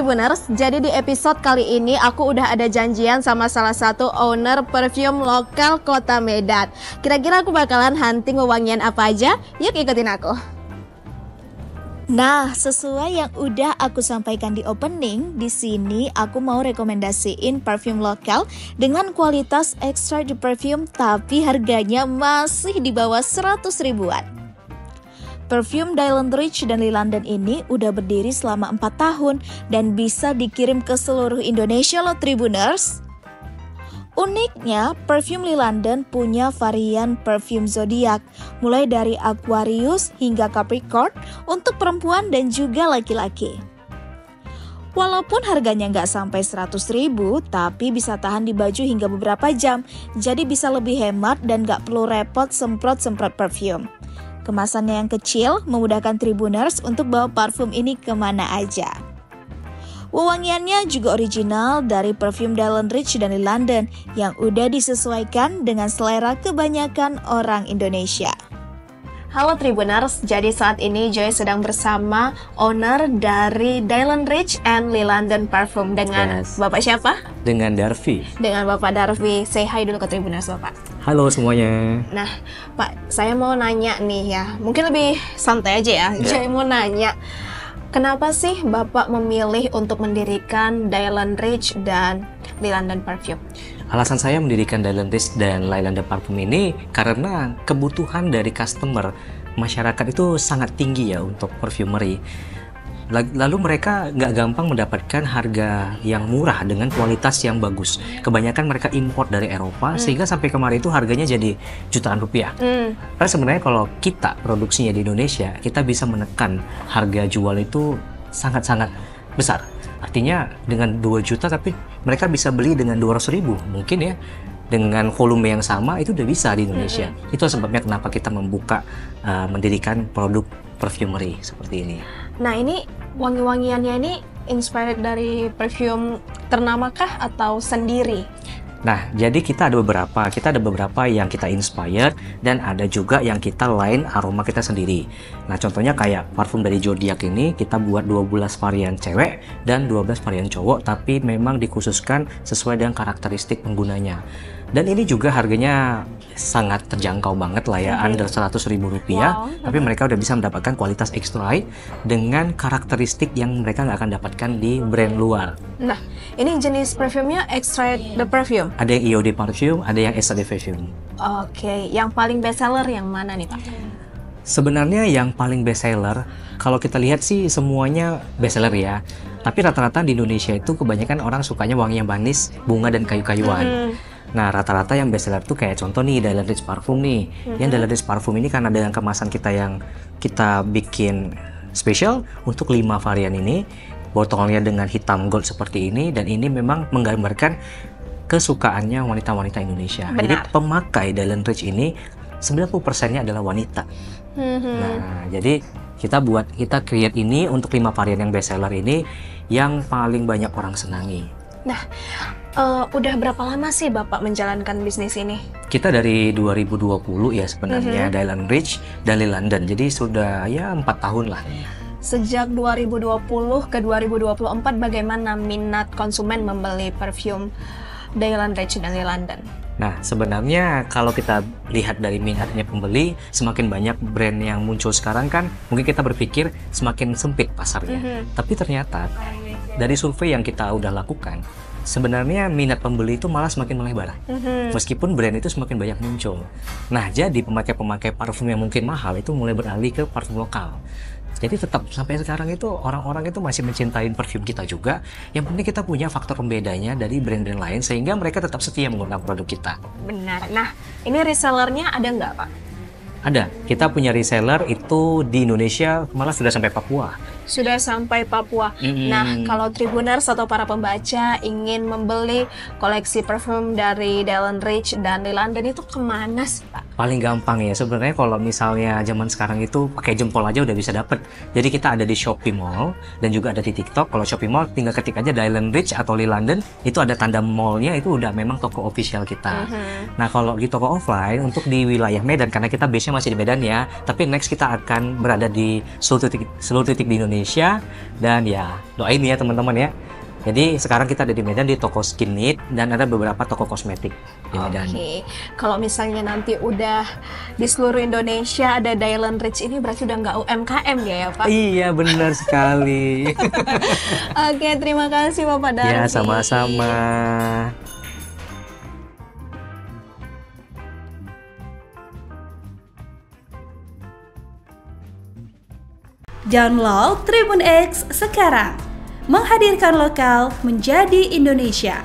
Tribuners, jadi di episode kali ini aku udah ada janjian sama salah satu owner perfume lokal kota Medan. Kira-kira aku bakalan hunting wewangian apa aja? Yuk ikutin aku. Nah, sesuai yang udah aku sampaikan di opening, di sini aku mau rekomendasiin parfum lokal dengan kualitas extra de perfume tapi harganya masih di bawah 100 ribuan. Perfume Dylan Rich dan Lee London ini udah berdiri selama 4 tahun dan bisa dikirim ke seluruh Indonesia loh Tribuners. Uniknya, perfume Lee London punya varian perfume zodiak, mulai dari Aquarius hingga Capricorn untuk perempuan dan juga laki-laki. Walaupun harganya nggak sampai 100 ribu, tapi bisa tahan di baju hingga beberapa jam, jadi bisa lebih hemat dan nggak perlu repot semprot-semprot perfume. Kemasannya yang kecil memudahkan Tribuners untuk bawa parfum ini kemana aja. Wewangiannya juga original dari perfume Dylan Rich dan Lee London yang udah disesuaikan dengan selera kebanyakan orang Indonesia. Halo Tribuners, jadi saat ini Joy sedang bersama owner dari Dylan Rich and Lee London Parfum dengan Bapak siapa? Dengan Darvi. Dengan Bapak Darvi. Say hi dulu ke Tribuners Bapak. Halo semuanya. Nah Pak, saya mau nanya nih ya, mungkin lebih santai aja ya. Joy mau nanya, kenapa sih Bapak memilih untuk mendirikan Dylan Rich dan Lee London Parfum? Alasan saya mendirikan Dylan Rich dan Lee London Parfum ini karena kebutuhan dari customer masyarakat itu sangat tinggi ya untuk perfumery. Lalu mereka nggak gampang mendapatkan harga yang murah dengan kualitas yang bagus. Kebanyakan mereka import dari Eropa sehingga sampai kemarin itu harganya jadi jutaan rupiah. Karena sebenarnya kalau kita produksinya di Indonesia, kita bisa menekan harga jual itu sangat-sangat besar. Artinya dengan 2 juta tapi mereka bisa beli dengan 200 ribu mungkin ya. Dengan volume yang sama itu udah bisa di Indonesia. Itu sebabnya kenapa kita membuka mendirikan produk perfumery seperti ini. Nah ini wangi-wangiannya ini inspired dari perfume ternamakah atau sendiri? Nah, jadi kita ada beberapa yang kita inspired dan ada juga yang kita line aroma kita sendiri. Nah, contohnya kayak parfum dari Zodiac ini kita buat 12 varian cewek dan 12 varian cowok, tapi memang dikhususkan sesuai dengan karakteristik penggunanya. Dan ini juga harganya sangat terjangkau banget lah ya, under 100 ribu rupiah. Tapi mereka udah bisa mendapatkan kualitas extra dengan karakteristik yang mereka nggak akan dapatkan di brand luar. Nah, ini jenis parfumnya extra the perfume? Ada yang EOD parfum, ada yang extra the perfume. Oke, yang paling best seller yang mana nih Pak? Sebenarnya yang paling best seller, kalau kita lihat sih semuanya best seller ya. Tapi rata-rata di Indonesia itu kebanyakan orang sukanya wangi yang manis, bunga dan kayu-kayuan. Nah, rata-rata yang best seller tuh kayak contoh nih Dylan Rich Parfum nih. Yang Dylan Rich Parfum ini karena dengan kemasan kita yang kita bikin spesial untuk 5 varian ini. Botolnya dengan hitam gold seperti ini dan ini memang menggambarkan kesukaannya wanita-wanita Indonesia. Benar. Jadi pemakai Dylan Rich ini 90%-nya adalah wanita. Nah, jadi kita create ini untuk 5 varian yang best seller ini yang paling banyak orang senangi. Nah, udah berapa lama sih Bapak menjalankan bisnis ini? Kita dari 2020 ya sebenarnya Dylan Rich dan Lee London. Jadi sudah ya 4 tahun lah. Sejak 2020 ke 2024 bagaimana minat konsumen membeli parfum Dylan Rich dan Lee London? Nah, sebenarnya kalau kita lihat dari minatnya pembeli, semakin banyak brand yang muncul sekarang kan, mungkin kita berpikir semakin sempit pasarnya. Tapi ternyata dari survei yang kita udah lakukan, sebenarnya minat pembeli itu malah semakin melebar. Meskipun brand itu semakin banyak muncul. Nah, jadi pemakai-pemakai parfum yang mungkin mahal itu mulai beralih ke parfum lokal. Jadi tetap sampai sekarang itu orang-orang itu masih mencintai parfum kita juga. Yang penting kita punya faktor pembedanya dari brand-brand lain sehingga mereka tetap setia menggunakan produk kita. Benar. Nah, ini resellernya ada nggak Pak? Ada. Kita punya reseller itu di Indonesia malah sudah sampai Papua. Sudah sampai Papua. Nah, kalau Tribuners atau para pembaca ingin membeli koleksi parfum dari Dylan Rich dan Lee London itu kemana sih Pak? Paling gampang ya sebenarnya kalau misalnya zaman sekarang itu pakai jempol aja udah bisa dapet. Jadi kita ada di Shopee Mall dan juga ada di TikTok. Kalau Shopee Mall tinggal ketik aja Dylan Ridge atau Lee London, itu ada tanda mallnya, itu udah memang toko official kita. Nah kalau di toko offline untuk di wilayah Medan, karena kita base-nya masih di Medan ya, tapi next kita akan berada di seluruh titik di Indonesia. Dan ya doain ya teman-teman ya. Jadi sekarang kita ada di Medan di toko Skin Need dan ada beberapa toko kosmetik di Medan. Oke, kalau misalnya nanti udah di seluruh Indonesia ada Dylan Ridge ini berarti udah nggak UMKM ya Pak? Iya benar sekali. Oke, terima kasih Bapak Darmi. Ya sama-sama. Download Tribun X sekarang, menghadirkan lokal menjadi Indonesia.